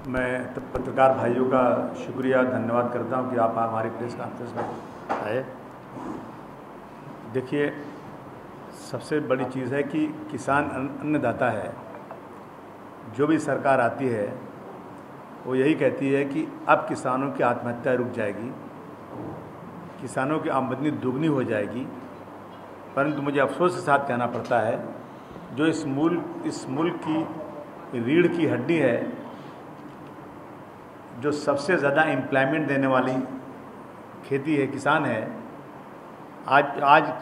मैं पत्रकार भाइयों का शुक्रिया धन्यवाद करता हूं कि आप हमारी प्रेस कॉन्फ्रेंस में आए। देखिए, सबसे बड़ी चीज़ है कि किसान अन्नदाता है। जो भी सरकार आती है वो यही कहती है कि अब किसानों की आत्महत्या रुक जाएगी, किसानों की आमदनी दुगनी हो जाएगी। परंतु मुझे अफसोस के साथ कहना पड़ता है, जो इस मुल्क की रीढ़ की हड्डी है, जो सबसे ज़्यादा एम्प्लॉयमेंट देने वाली खेती है, किसान है। आज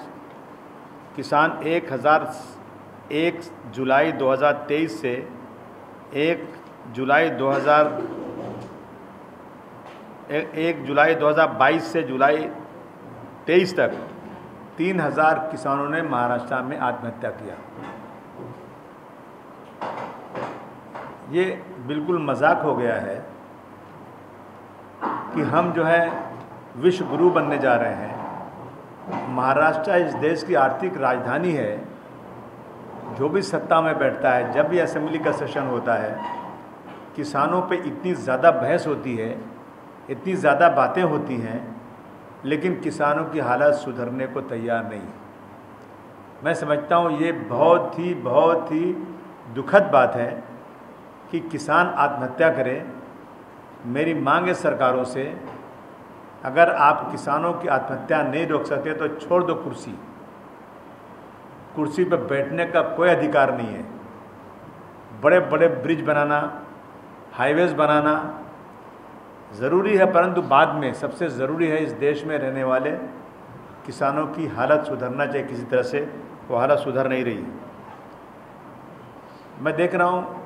किसान 1 जुलाई 2023 से 1 जुलाई 2022 से जुलाई 23 तक 3000 किसानों ने महाराष्ट्र में आत्महत्या किया। ये बिल्कुल मजाक हो गया है कि हम जो है विश्व गुरु बनने जा रहे हैं। महाराष्ट्र इस देश की आर्थिक राजधानी है। जो भी सत्ता में बैठता है, जब भी असेंबली का सेशन होता है, किसानों पे इतनी ज़्यादा बहस होती है, इतनी ज़्यादा बातें होती हैं, लेकिन किसानों की हालत सुधरने को तैयार नहीं। मैं समझता हूँ ये बहुत ही दुखद बात है कि किसान आत्महत्या करे। मेरी मांग है सरकारों से, अगर आप किसानों की आत्महत्या नहीं रोक सकते तो छोड़ दो कुर्सी पर बैठने का कोई अधिकार नहीं है। बड़े बड़े ब्रिज बनाना, हाईवेज बनाना ज़रूरी है, परंतु बाद में सबसे ज़रूरी है इस देश में रहने वाले किसानों की हालत सुधरना चाहिए। किसी तरह से वो हालत सुधर नहीं रही। मैं देख रहा हूँ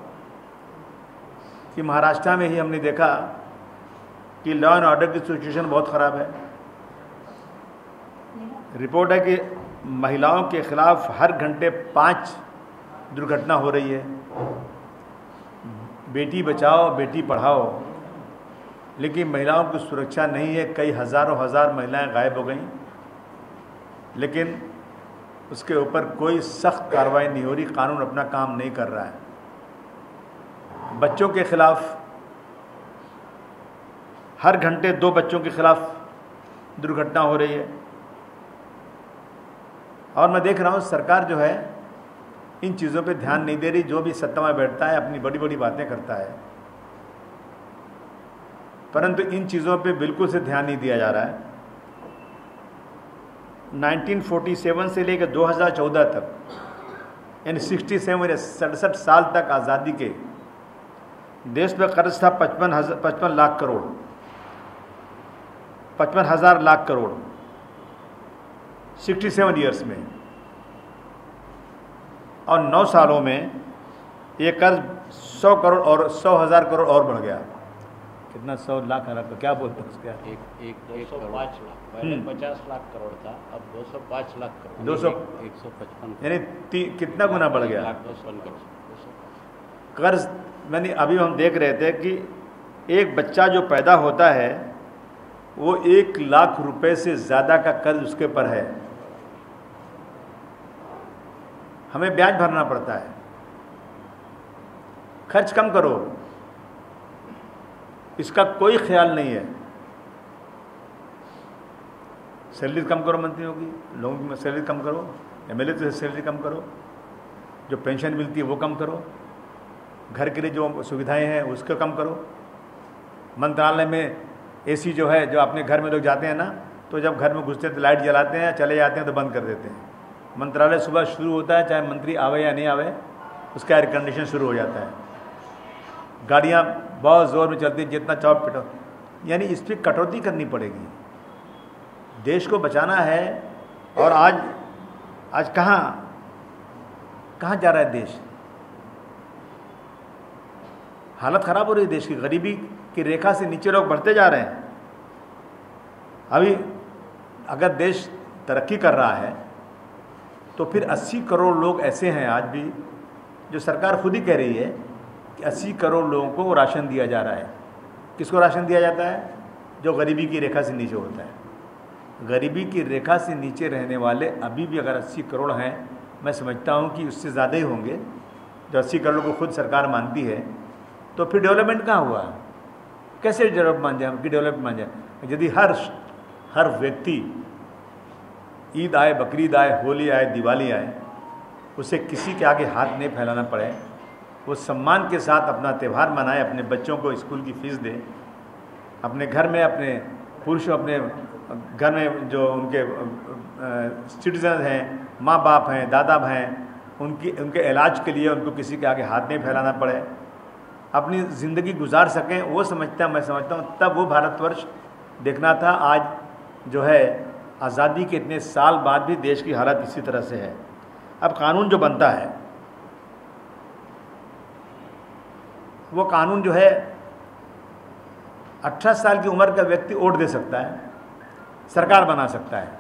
कि महाराष्ट्र में ही हमने देखा कि लॉ एंड ऑर्डर की सिचुएशन बहुत ख़राब है। रिपोर्ट है कि महिलाओं के खिलाफ हर घंटे 5 दुर्घटना हो रही है। बेटी बचाओ बेटी पढ़ाओ, लेकिन महिलाओं की सुरक्षा नहीं है। कई हज़ार महिलाएं गायब हो गईं, लेकिन उसके ऊपर कोई सख्त कार्रवाई नहीं हो रही। कानून अपना काम नहीं कर रहा है। बच्चों के खिलाफ हर घंटे 2 बच्चों के खिलाफ दुर्घटना हो रही है। और मैं देख रहा हूँ सरकार जो है इन चीज़ों पे ध्यान नहीं दे रही। जो भी सत्ता में बैठता है अपनी बड़ी बड़ी बातें करता है, परंतु इन चीज़ों पे बिल्कुल से ध्यान नहीं दिया जा रहा है। 1947 से लेकर 2014 तक, यानी 67 साल तक आज़ादी के देश पे कर्ज था 55 लाख करोड़, 55,000 लाख करोड़ 67 ईयर्स में। और 9 सालों में ये कर्ज 100 करोड़ और 100,000 करोड़ और बढ़ गया। कितना 100 लाख तो क्या बोलते हैं उसका? 205 लाख, पहले 50 लाख करोड़ था, अब 205 लाख करोड़, 155, यानी कितना गुना बढ़ गया कर्ज। मैंने अभी हम देख रहे थे कि एक बच्चा जो पैदा होता है वो 1 लाख रुपए से ज़्यादा का कर्ज उसके पर है। हमें ब्याज भरना पड़ता है। खर्च कम करो, इसका कोई ख्याल नहीं है। सैलरी कम करो मंत्रियों की, लोगों की सैलरी कम करो, एमएलए की सैलरी कम करो, जो पेंशन मिलती है वो कम करो, घर के लिए जो सुविधाएं हैं उसको कम करो। मंत्रालय में एसी जो है, जो अपने घर में लोग जाते हैं ना, तो जब घर में घुसते हैं तो लाइट जलाते हैं, चले जाते हैं तो बंद कर देते हैं। मंत्रालय सुबह शुरू होता है, चाहे मंत्री आवे या नहीं आवे, उसका एयर कंडीशन शुरू हो जाता है। गाड़ियाँ बहुत ज़ोर में चलती हैं, जितना चाहो पिटो। यानी इस पर कटौती करनी पड़ेगी। देश को बचाना है। और आज कहाँ जा रहा है देश? हालत ख़राब हो रही है देश की। गरीबी की रेखा से नीचे लोग बढ़ते जा रहे हैं। अभी अगर देश तरक्की कर रहा है तो फिर 80 करोड़ लोग ऐसे हैं आज भी, जो सरकार खुद ही कह रही है कि 80 करोड़ लोगों को राशन दिया जा रहा है। किसको राशन दिया जाता है? जो गरीबी की रेखा से नीचे होता है। गरीबी की रेखा से नीचे रहने वाले अभी भी अगर 80 करोड़ हैं, मैं समझता हूँ कि उससे ज़्यादा ही होंगे, जो 80 करोड़ को खुद सरकार मानती है। तो फिर डेवलपमेंट कहाँ हुआ? कैसे डेवलपमेंट मान जाए यदि हर व्यक्ति ईद आए, बकरीद आए, होली आए, दिवाली आए, उसे किसी के आगे हाथ नहीं फैलाना पड़े, वो सम्मान के साथ अपना त्यौहार मनाए, अपने बच्चों को स्कूल की फीस दे, अपने घर में अपने पुरुष अपने घर में जो उनके सिटीजन हैं, माँ बाप हैं, दादा हैं, उनके इलाज के लिए उनको किसी के आगे हाथ नहीं फैलाना पड़े, अपनी ज़िंदगी गुजार सकें, वो मैं समझता हूँ तब वो भारतवर्ष देखना था। आज जो है आज़ादी के इतने साल बाद भी देश की हालत इसी तरह से है। अब कानून जो बनता है वो कानून जो है 18 साल की उम्र का व्यक्ति वोट दे सकता है, सरकार बना सकता है,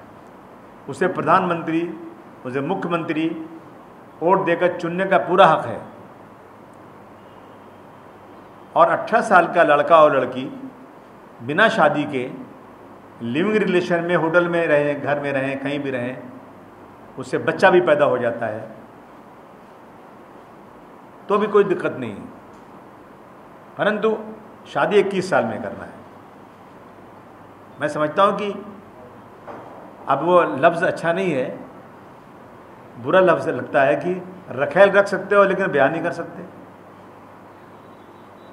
उसे प्रधानमंत्री, उसे मुख्यमंत्री वोट देकर चुनने का पूरा हक है। और 18 साल का लड़का और लड़की बिना शादी के लिविंग रिलेशन में, होटल में रहें, घर में रहें, कहीं भी रहें, उससे बच्चा भी पैदा हो जाता है तो भी कोई दिक्कत नहीं है, परंतु शादी 21 साल में करना है। मैं समझता हूँ कि अब वो लफ्ज़ अच्छा नहीं है, बुरा लफ्ज़ लगता है कि रखेल रख सकते हो लेकिन बयान नहीं कर सकते।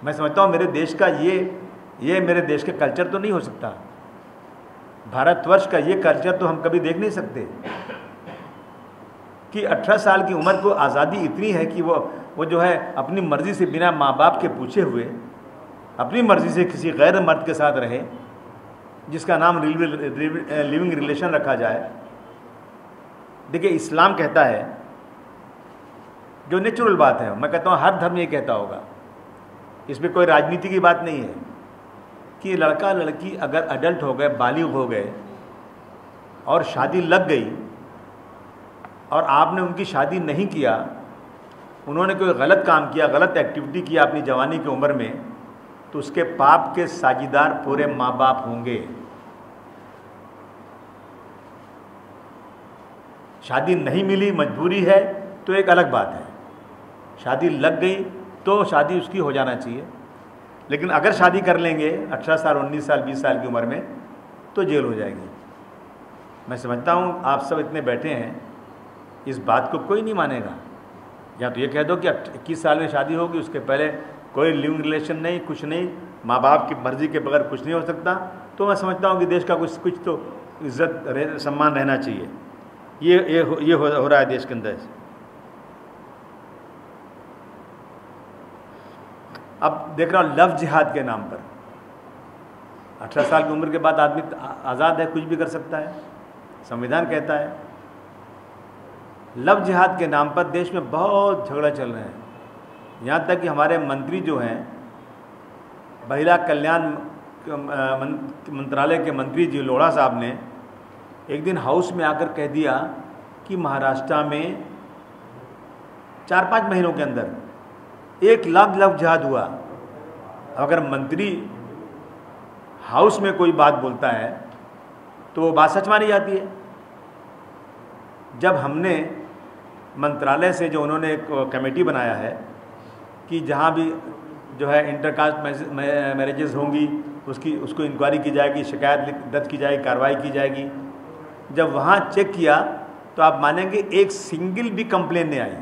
मैं समझता हूँ मेरे देश का ये मेरे देश के कल्चर तो नहीं हो सकता, भारतवर्ष का ये कल्चर तो हम कभी देख नहीं सकते कि 18 साल की उम्र को आज़ादी इतनी है कि वो जो है अपनी मर्ज़ी से, बिना माँ बाप के पूछे हुए अपनी मर्ज़ी से किसी गैर मर्द के साथ रहे, जिसका नाम लिविंग रिलेशन रखा जाए। देखिए इस्लाम कहता है, जो नेचुरल बात है, मैं कहता हूँ हर धर्म ये कहता होगा, इसमें कोई राजनीति की बात नहीं है, कि लड़का लड़की अगर अडल्ट हो गए, बालिग हो गए और शादी लग गई और आपने उनकी शादी नहीं किया, उन्होंने कोई गलत काम किया, गलत एक्टिविटी किया अपनी जवानी की उम्र में, तो उसके पाप के साझीदार पूरे माँ बाप होंगे। शादी नहीं मिली, मजबूरी है, तो एक अलग बात है। शादी लग गई तो शादी उसकी हो जाना चाहिए, लेकिन अगर शादी कर लेंगे 18 साल, 19 साल, 20 साल की उम्र में, तो जेल हो जाएगी। मैं समझता हूँ आप सब इतने बैठे हैं, इस बात को कोई नहीं मानेगा। या तो ये कह दो कि 21 साल में शादी होगी, उसके पहले कोई लिविंग रिलेशन नहीं, कुछ नहीं, माँ बाप की मर्जी के बगैर कुछ नहीं हो सकता, तो मैं समझता हूँ कि देश का कुछ तो इज्जत सम्मान रहना चाहिए। ये हो रहा है देश के अंदर। अब देख रहा हूँ लव जिहाद के नाम पर 18 साल की उम्र के बाद आदमी आज़ाद है, कुछ भी कर सकता है, संविधान कहता है। लव जिहाद के नाम पर देश में बहुत झगड़ा चल रहे हैं, यहाँ तक कि हमारे मंत्री जो हैं, महिला कल्याण मंत्रालय के मंत्री जी लोढ़ा साहब ने एक दिन हाउस में आकर कह दिया कि महाराष्ट्र में 4-5 महीनों के अंदर 1 लाख लव जिहाद हुआ। अगर मंत्री हाउस में कोई बात बोलता है तो वो बात सच मानी जाती है। जब हमने मंत्रालय से जो उन्होंने एक कमेटी बनाया है कि जहाँ भी जो है इंटरकास्ट मैरिजेस होंगी उसको इंक्वायरी की जाएगी, शिकायत दर्ज की जाएगी, कार्रवाई की जाएगी, जब वहाँ चेक किया तो आप मानेंगे एक सिंगल भी कंप्लेन नहीं आई,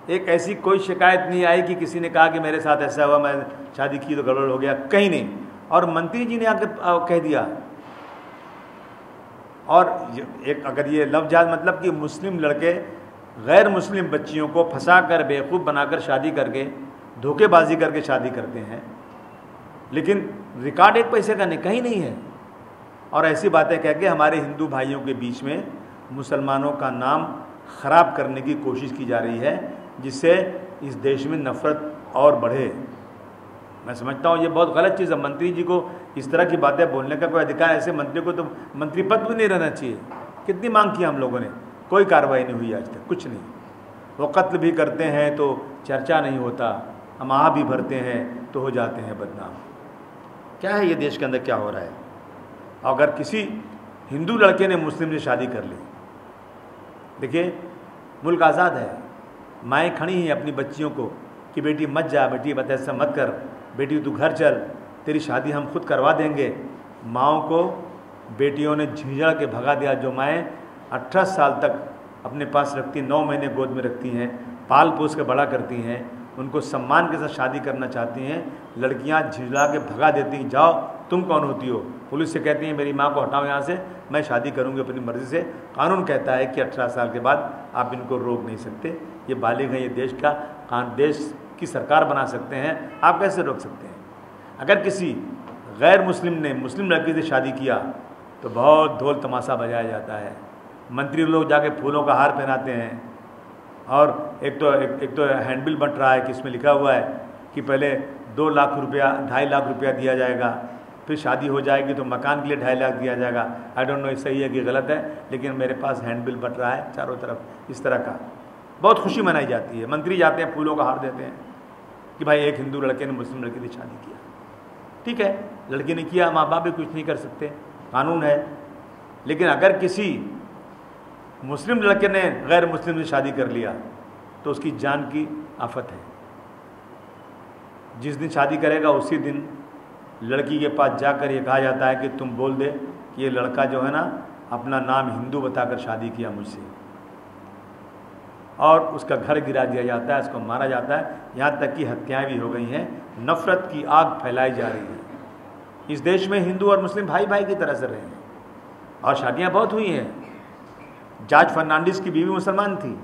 एक ऐसी कोई शिकायत नहीं आई कि किसी ने कहा कि मेरे साथ ऐसा हुआ, मैं शादी की तो गड़बड़ हो गया, कहीं नहीं। और मंत्री जी ने आकर कह दिया। और एक अगर ये लव जिहाद मतलब कि मुस्लिम लड़के गैर मुस्लिम बच्चियों को फंसाकर, बेवकूफ़ बनाकर शादी करके, धोखेबाजी करके शादी करते हैं, लेकिन रिकॉर्ड एक पैसे का नहीं, कहीं नहीं है। और ऐसी बातें कह के हमारे हिंदू भाइयों के बीच में मुसलमानों का नाम ख़राब करने की कोशिश की जा रही है, जिससे इस देश में नफ़रत और बढ़े। मैं समझता हूँ ये बहुत गलत चीज़ है। मंत्री जी को इस तरह की बातें बोलने का कोई अधिकार, ऐसे मंत्री को तो मंत्री पद भी नहीं रहना चाहिए। कितनी मांग की हम लोगों ने, कोई कार्रवाई नहीं हुई आज तक, कुछ नहीं। वो कत्ल भी करते हैं तो चर्चा नहीं होता, हम आह भी भरते हैं तो हो जाते हैं बदनाम। क्या है ये देश के अंदर क्या हो रहा है? अगर किसी हिंदू लड़के ने मुस्लिम से शादी कर ली, देखिए मुल्क आज़ाद है, माएँ खड़ी हैं अपनी बच्चियों को कि बेटी मत जा, बेटी बत ऐसा मत कर, बेटी तू घर चल, तेरी शादी हम खुद करवा देंगे। माँओं को बेटियों ने झिझड़ के भगा दिया। जो माएँ 18 साल तक अपने पास रखती, 9 महीने गोद में रखती हैं, पाल पोस के बड़ा करती हैं, उनको सम्मान के साथ शादी करना चाहती हैं, लड़कियां झिझला के भगा देती हैं, जाओ तुम कौन होती हो। पुलिस से कहती हैं मेरी माँ को हटाओ यहाँ से, मैं शादी करूँगी अपनी मर्ज़ी से। कानून कहता है कि 18 साल के बाद आप इनको रोक नहीं सकते। ये बालिग हैं, ये देश की सरकार बना सकते हैं, आप कैसे रोक सकते हैं। अगर किसी गैर मुस्लिम ने मुस्लिम लड़की से शादी किया तो बहुत ढोल तमाशा बजाया जाता है, मंत्री लोग जाके फूलों का हार पहनाते हैं। और एक तो हैंडबिल बंट रहा है कि इसमें लिखा हुआ है कि पहले 2 लाख रुपया 2.5 लाख रुपया दिया जाएगा, फिर शादी हो जाएगी तो मकान के लिए 2.5 लाख दिया जाएगा। आई डोंट नो ये सही है कि गलत है, लेकिन मेरे पास हैंडबिल बंट रहा है चारों तरफ इस तरह का। बहुत खुशी मनाई जाती है, मंत्री जाते हैं फूलों का हार देते हैं कि भाई एक हिंदू लड़के ने मुस्लिम लड़की से शादी किया। ठीक है, लड़की ने किया, माँ बाप भी कुछ नहीं कर सकते, कानून है। लेकिन अगर किसी मुस्लिम लड़के ने गैर मुस्लिम से शादी कर लिया तो उसकी जान की आफत है। जिस दिन शादी करेगा उसी दिन लड़की के पास जाकर ये कहा जाता है कि तुम बोल दे कि ये लड़का जो है ना अपना नाम हिंदू बताकर शादी किया मुझसे, और उसका घर गिरा दिया जाता है, उसको मारा जाता है। यहाँ तक कि हत्याएं भी हो गई हैं। नफ़रत की आग फैलाई जा रही है। इस देश में हिंदू और मुस्लिम भाई भाई की तरह से रहे हैं और शादियाँ बहुत हुई हैं। जॉर्ज फर्नांडिस की बीवी मुसलमान थी।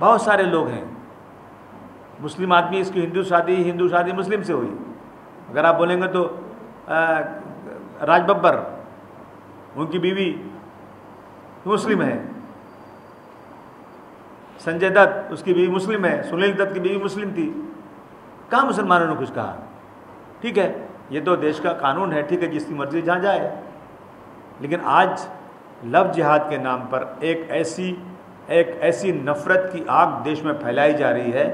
बहुत सारे लोग हैं मुस्लिम आदमी, इसकी हिंदू शादी मुस्लिम से हुई। अगर आप बोलेंगे तो राज बब्बर, उनकी बीवी मुस्लिम है। संजय दत्त, उसकी बीवी मुस्लिम है। सुनील दत्त की बीवी मुस्लिम थी। कहाँ मुसलमानों ने कुछ कहा? ठीक है, ये तो देश का कानून है, ठीक है, जिसकी मर्जी जहाँ जाए। लेकिन आज लव जिहाद के नाम पर एक ऐसी नफ़रत की आग देश में फैलाई जा रही है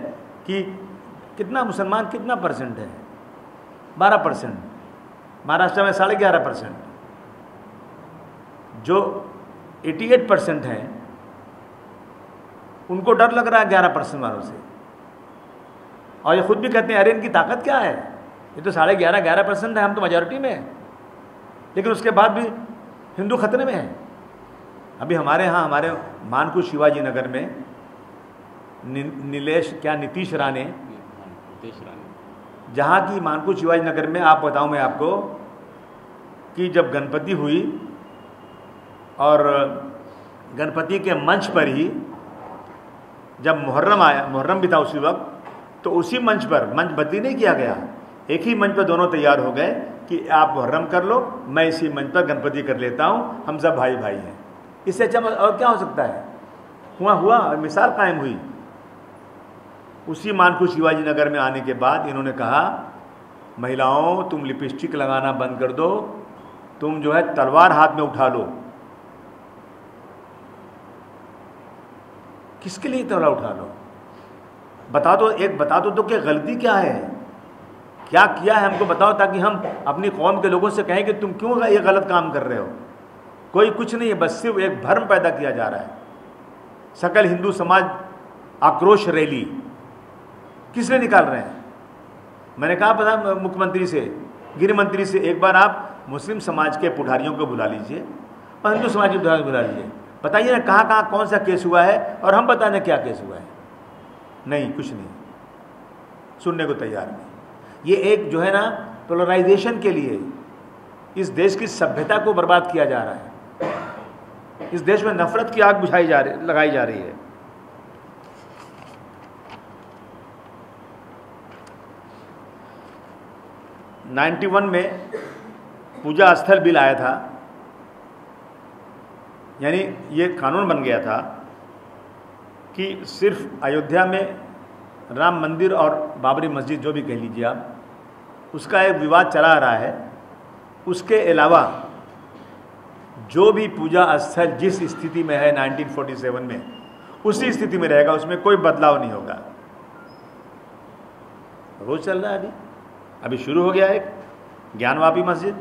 कि कितना मुसलमान कितना परसेंट है? 12%। महाराष्ट्र में 11.5%। जो 88% हैं उनको डर लग रहा है 11% वालों से, और ये खुद भी कहते हैं अरे इनकी ताकत क्या है, ये तो 11.5% है, हम तो मेजॉरिटी में हैं। लेकिन उसके बाद भी हिंदू खतरे में है। अभी हमारे यहाँ हमारे मानकू शिवाजी नगर में नीतीश राणे, जहाँ की मानकू शिवाजी नगर में आप बताऊँ मैं आपको कि जब गणपति हुई और गणपति के मंच पर ही जब मुहर्रम आया, मुहर्रम भी था उसी वक्त, तो उसी मंच पर, मंच बदली नहीं किया गया, एक ही मंच पर दोनों तैयार हो गए कि आप मुहर्रम कर लो, मैं इसी मंच पर गणपति कर लेता हूँ, हम सब भाई भाई हैं। इससे अच्छा और क्या हो सकता है? हुआ मिसाल कायम हुई। उसी मानकू शिवाजी नगर में आने के बाद इन्होंने कहा महिलाओं तुम लिपस्टिक लगाना बंद कर दो, तुम जो है तलवार हाथ में उठा लो। किसके लिए तलवार उठा लो? बता दो कि गलती क्या है, क्या किया है हमको बताओ, ताकि हम अपनी कौम के लोगों से कहें कि तुम क्यों ये गलत काम कर रहे हो। कोई कुछ नहीं है, बस सिर्फ एक भ्रम पैदा किया जा रहा है। सकल हिंदू समाज आक्रोश रैली किस लिए निकाल रहे हैं? मैंने कहा पता मुख्यमंत्री से, गृह मंत्री से, एक बार आप मुस्लिम समाज के पुजारियों को बुला लीजिए और हिंदू समाज के पुजारियों को बुला लीजिए, बताइए ना कहाँ कौन सा केस हुआ है और हम बताने क्या केस हुआ है। नहीं, कुछ नहीं, सुनने को तैयार नहीं। ये एक जो है ना पोलराइजेशन के लिए इस देश की सभ्यता को बर्बाद किया जा रहा है। इस देश में नफरत की आग लगाई जा रही है। '91 में पूजा स्थल बिल आया था, यानी ये कानून बन गया था कि सिर्फ अयोध्या में राम मंदिर और बाबरी मस्जिद जो भी कह लीजिए आप, उसका एक विवाद चला आ रहा है। उसके अलावा जो भी पूजा स्थल जिस स्थिति में है 1947 में, उसी स्थिति में रहेगा, उसमें कोई बदलाव नहीं होगा। रोज चल रहा है। अभी शुरू हो गया एक ज्ञानवापी मस्जिद,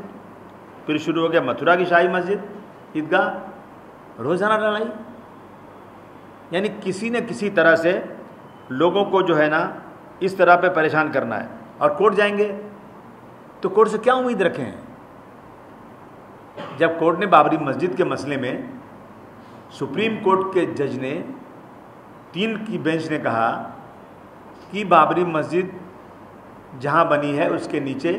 फिर शुरू हो गया मथुरा की शाही मस्जिद, ईदगाह, रोजाना लड़ाई। यानी किसी न किसी तरह से लोगों को जो है ना इस तरह पे परेशान करना है। और कोर्ट जाएंगे तो कोर्ट से क्या उम्मीद रखें? जब कोर्ट ने बाबरी मस्जिद के मसले में, सुप्रीम कोर्ट के जज ने 3 की बेंच ने कहा कि बाबरी मस्जिद जहां बनी है उसके नीचे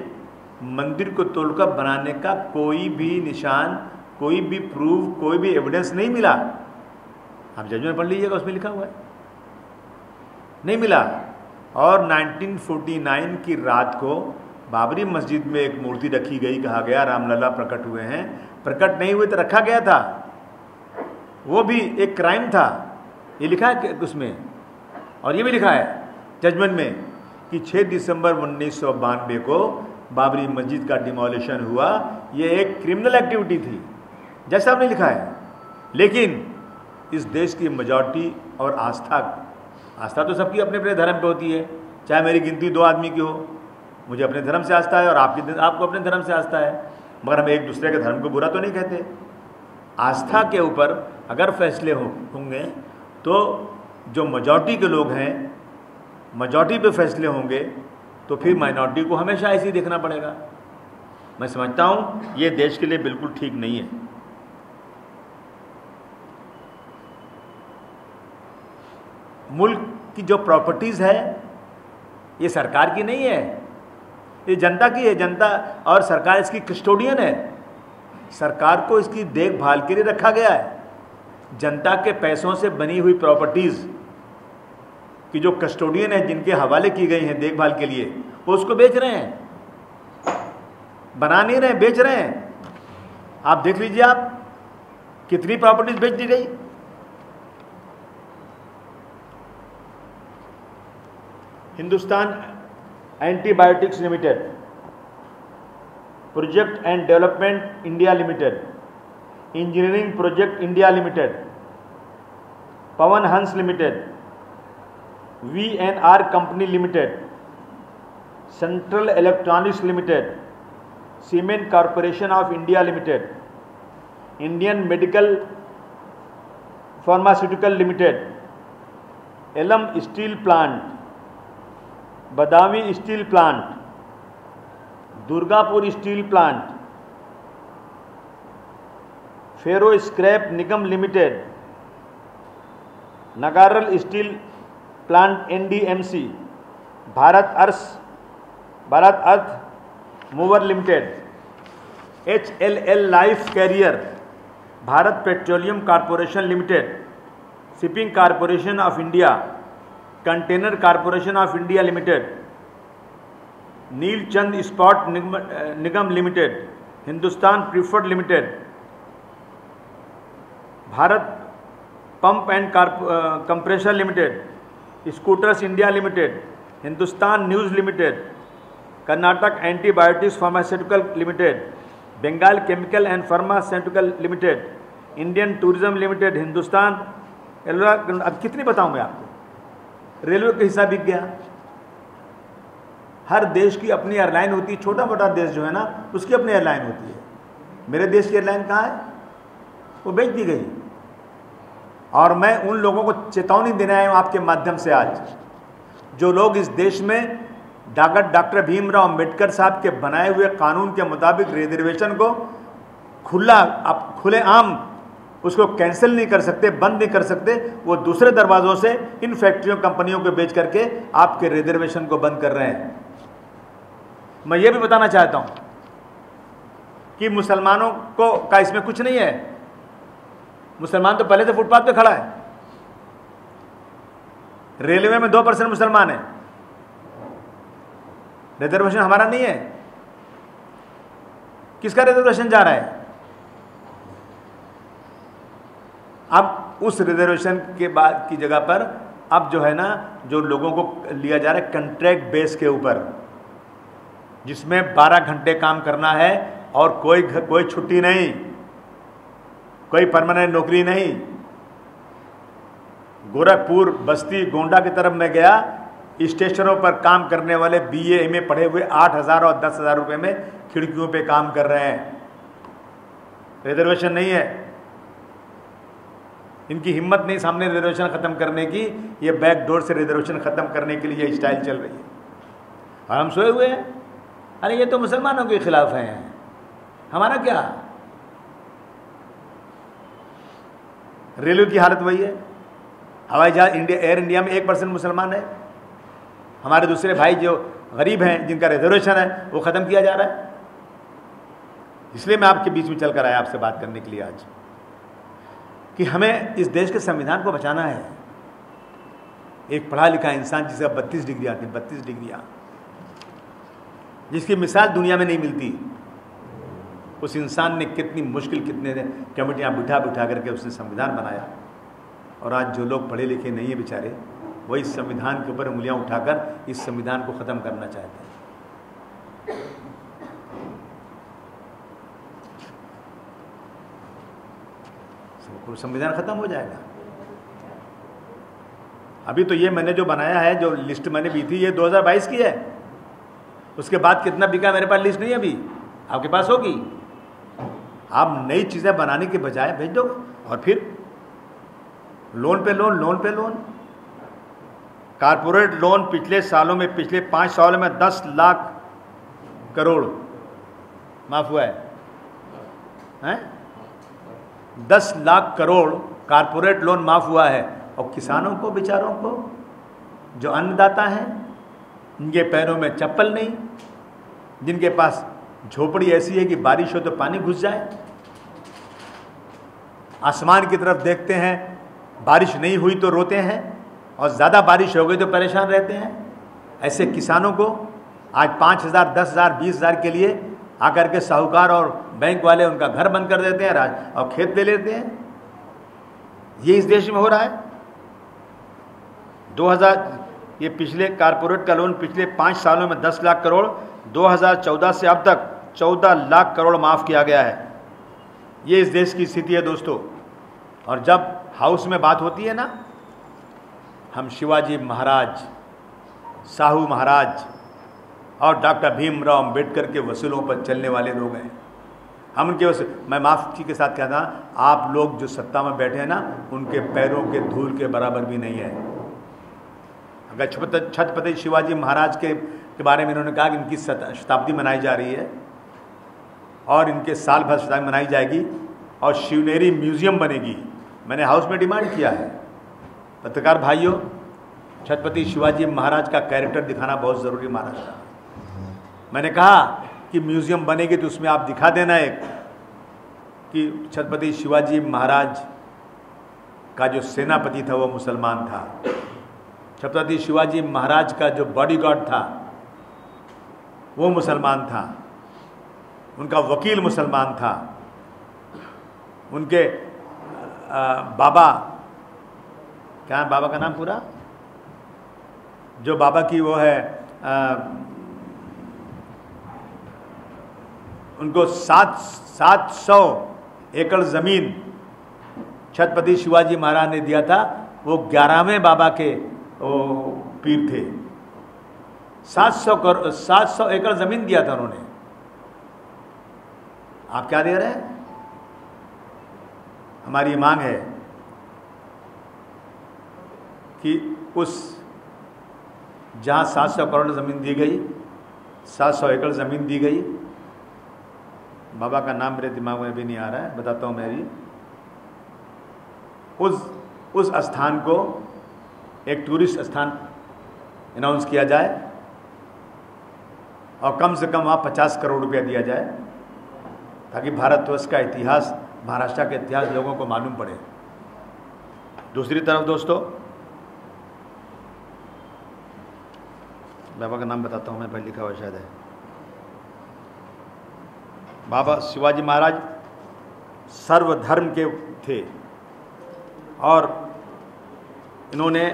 मंदिर को तोड़कर बनाने का कोई भी निशान, कोई भी प्रूफ, कोई भी एविडेंस नहीं मिला। आप जजमेंट पढ़ लीजिएगा, उसमें लिखा हुआ है, नहीं मिला। और 1949 की रात को बाबरी मस्जिद में एक मूर्ति रखी गई, कहा गया रामलला प्रकट हुए हैं। प्रकट नहीं हुए तो रखा गया था, वो भी एक क्राइम था, ये लिखा है उसमें। और ये भी लिखा है जजमेंट में कि 6 दिसंबर 1992 को बाबरी मस्जिद का डिमोलिशन हुआ, ये एक क्रिमिनल एक्टिविटी थी, जैसा आपने लिखा है। लेकिन इस देश की मेजॉरिटी और आस्था तो सबकी अपने अपने धर्म पे होती है, चाहे मेरी गिनती 2 आदमी की हो, मुझे अपने धर्म से आस्था है और आपको अपने धर्म से आस्था है, मगर हम एक दूसरे के धर्म को बुरा तो नहीं कहते। आस्था के ऊपर अगर फैसले होंगे तो जो मेजॉरिटी के लोग हैं, मेजॉरिटी पे फैसले होंगे, तो फिर माइनॉरिटी को हमेशा ऐसे ही देखना पड़ेगा। मैं समझता हूँ ये देश के लिए बिल्कुल ठीक नहीं है। मुल्क की जो प्रॉपर्टीज़ है ये सरकार की नहीं है, ये जनता की है। जनता और सरकार इसकी कस्टोडियन है। सरकार को इसकी देखभाल के लिए रखा गया है। जनता के पैसों से बनी हुई प्रॉपर्टीज़ की जो कस्टोडियन है, जिनके हवाले की गई हैं देखभाल के लिए, वो उसको बेच रहे हैं, बना नहीं रहे, बेच रहे हैं। आप देख लीजिए, आप कितनी प्रॉपर्टीज बेच दी गई। Hindustan antibiotics limited, project and development India limited, engineering project India limited, Pavan Hans limited, VNR company limited, central electronics limited, cement corporation of India limited, Indian medical pharmaceutical limited, एलम steel plant, Badami steel plant, Durgapur steel plant, ferro scrap Nigam limited, नगारल steel plant NDMC, Bharat earth mover limited, HLL life carrier, Bharat petroleum corporation limited, shipping corporation of India, container corporation of India limited, Neelchand Ispat Nigam limited, Hindustan preferred limited, Bharat pump and compressor limited, scooters India limited, Hindustan news limited, Karnataka antibiotics pharmaceutical limited, Bengal chemical and pharmaceutical limited, Indian tourism limited, Hindustan. अब कितनी बताऊं मैं आपको? Railway का हिस्सा बिक गया। हर देश की अपनी एयरलाइन होती है, छोटा मोटा देश जो है ना उसकी अपनी एयरलाइन होती है। मेरे देश की एयरलाइन कहाँ है? वो बेच दी गई। और मैं उन लोगों को चेतावनी देने आया हूँ आपके माध्यम से आज, जो लोग इस देश में डॉक्टर भीमराव अम्बेडकर साहब के बनाए हुए कानून के मुताबिक रिजर्वेशन को खुलेआम उसको कैंसिल नहीं कर सकते, बंद नहीं कर सकते, वो दूसरे दरवाजों से इन फैक्ट्रियों कंपनियों को बेच करके आपके रिजर्वेशन को बंद कर रहे हैं। मैं ये भी बताना चाहता हूं कि मुसलमानों को का इसमें कुछ नहीं है। मुसलमान तो पहले से फुटपाथ पे खड़ा है। रेलवे में 2% मुसलमान है, रिजर्वेशन हमारा नहीं है। किसका रिजर्वेशन जा रहा है? अब उस रिजर्वेशन के बाद की जगह पर अब जो है ना, जो लोगों को लिया जा रहा है कॉन्ट्रैक्ट बेस के ऊपर, जिसमें 12 घंटे काम करना है और कोई छुट्टी नहीं, कोई परमानेंट नौकरी नहीं। गोरखपुर, बस्ती, गोंडा की तरफ मैं गया, स्टेशनों पर काम करने वाले BA MA पढ़े हुए 8,000 और 10,000 रुपये में खिड़कियों पे काम कर रहे हैं। रिजर्वेशन नहीं है। इनकी हिम्मत नहीं सामने रिजर्वेशन ख़त्म करने की, ये बैक डोर से रिजर्वेशन ख़त्म करने के लिए स्टाइल चल रही है। और हम सोए हुए हैं, अरे ये तो मुसलमानों के खिलाफ हैं, हमारा क्या। रेलवे की हालत वही है, हवाई जहाज एयर इंडिया में 1% मुसलमान है। हमारे दूसरे भाई जो गरीब हैं, जिनका रिजर्वेशन है, वो ख़त्म किया जा रहा है। इसलिए मैं आपके बीच में चल कर आया आपसे बात करने के लिए आज, कि हमें इस देश के संविधान को बचाना है। एक पढ़ा लिखा इंसान जिसे 32 डिग्री आती है, 32 डिग्रियाँ, जिसकी मिसाल दुनिया में नहीं मिलती, उस इंसान ने कितनी मुश्किल, कितने कमेटियाँ बिठा बिठा करके उसने संविधान बनाया। और आज जो लोग पढ़े लिखे नहीं है बेचारे, वही संविधान के ऊपर उंगलियां उठाकर इस संविधान को ख़त्म करना चाहते हैं। संविधान ख़त्म हो जाएगा। अभी तो ये मैंने जो बनाया है, जो लिस्ट मैंने दी थी, ये 2022 की है। उसके बाद कितना बिका मेरे पास लिस्ट नहीं है, अभी आपके पास होगी। आप नई चीज़ें बनाने के बजाय भेज दो, और फिर लोन पे लोन, लोन पे लोन। कारपोरेट लोन पिछले सालों में, पिछले 5 सालों में 10 लाख करोड़ माफ हुआ है? 10 लाख करोड़ कारपोरेट लोन माफ हुआ है। और किसानों को, बेचारों को, जो अन्नदाता हैं, जिनके पैरों में चप्पल नहीं, जिनके पास झोपड़ी ऐसी है कि बारिश हो तो पानी घुस जाए, आसमान की तरफ देखते हैं, बारिश नहीं हुई तो रोते हैं, और ज़्यादा बारिश हो गई तो परेशान रहते हैं। ऐसे किसानों को आज 5,000, 10,000, 20,000 के लिए आकर के साहूकार और बैंक वाले उनका घर बंद कर देते हैं और खेत ले लेते हैं। ये इस देश में हो रहा है। 2000 ये पिछले कारपोरेट का लोन पिछले 5 सालों में 10 लाख करोड़, 2014 से अब तक 14 लाख करोड़ माफ़ किया गया है। ये इस देश की स्थिति है दोस्तों। और जब हाउस में बात होती है ना, हम शिवाजी महाराज, साहू महाराज और डॉक्टर भीमराव अम्बेडकर के वसूलों पर चलने वाले लोग हैं। हम उनके मैं माफ़ी के साथ कहता, आप लोग जो सत्ता में बैठे हैं ना, उनके पैरों के धूल के बराबर भी नहीं है। अगर छत्रपति शिवाजी महाराज के बारे में इन्होंने कहा कि इनकी शताब्दी मनाई जा रही है और इनके साल भर शताब्दी मनाई जाएगी और शिवनेरी म्यूज़ियम बनेगी। मैंने हाउस में डिमांड किया है, पत्रकार भाइयों, छत्रपति शिवाजी महाराज का कैरेक्टर दिखाना बहुत ज़रूरी महाराष्ट्र। मैंने कहा कि म्यूज़ियम बनेगी तो उसमें आप दिखा देना एक कि छत्रपति शिवाजी महाराज का जो सेनापति था वो मुसलमान था, छत्रपति शिवाजी महाराज का जो बॉडीगार्ड था वो मुसलमान था, उनका वकील मुसलमान था, उनके बाबा, क्या है बाबा का नाम पूरा, जो बाबा की वो है, उनको 700 एकड़ ज़मीन छत्रपति शिवाजी महाराज ने दिया था। वो 11वें बाबा के वो पीर थे। 700 एकड़ ज़मीन दिया था उन्होंने। आप क्या दे रहे हैं? हमारी मांग है कि उस जहाँ 700 करोड़ ज़मीन दी गई, 700 एकड़ ज़मीन दी गई, बाबा का नाम मेरे दिमाग में भी नहीं आ रहा है, बताता हूँ मैं भी, उस स्थान को एक टूरिस्ट स्थान अनाउंस किया जाए और कम से कम वहाँ 50 करोड़ रुपया दिया जाए ताकि भारतवर्ष का इतिहास, महाराष्ट्र का इतिहास लोगों को मालूम पड़े। दूसरी तरफ दोस्तों, बाबा का नाम बताता हूँ मैं, पहले लिखा हुआ शायद है, बाबा शिवाजी महाराज सर्वधर्म के थे और इन्होंने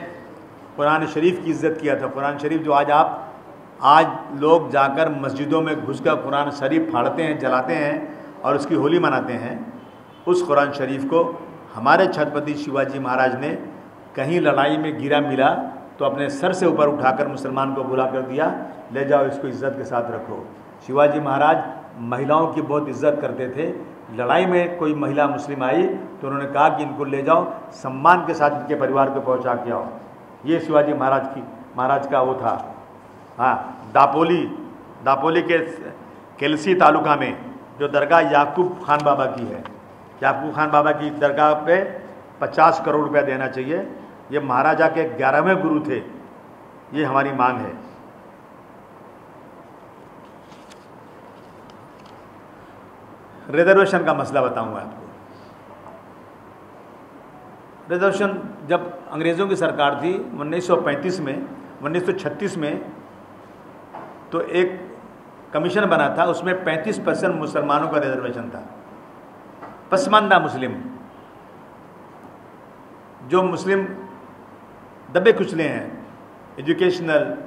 कुरान शरीफ की इज़्ज़त किया था। कुरान शरीफ जो आज लोग जाकर मस्जिदों में घुसकर कुरान शरीफ फाड़ते हैं, जलाते हैं और उसकी होली मनाते हैं, उस कुरान शरीफ को हमारे छत्रपति शिवाजी महाराज ने कहीं लड़ाई में गिरा मिला तो अपने सर से ऊपर उठाकर मुसलमान को बुला कर दिया, ले जाओ इसको इज़्ज़त के साथ रखो। शिवाजी महाराज महिलाओं की बहुत इज़्ज़त करते थे, लड़ाई में कोई महिला मुस्लिम आई तो उन्होंने कहा कि इनको ले जाओ, सम्मान के साथ इनके परिवार को पहुंचा के आओ। ये शिवाजी महाराज का वो था। हाँ, दापोली के केलसी तालुका में जो दरगाह याकूब खान बाबा की है, याकूब खान बाबा की दरगाह पे 50 करोड़ रुपया देना चाहिए। ये महाराजा के 11वें गुरु थे। ये हमारी मांग है। रिजर्वेशन का मसला बताऊंगा आपको। रिजर्वेशन जब अंग्रेज़ों की सरकार थी 1936 में, तो एक कमीशन बना था, उसमें 35% मुसलमानों का रिजर्वेशन था। पसमानदा मुस्लिम, जो मुस्लिम दबे कुचले हैं, एजुकेशनल,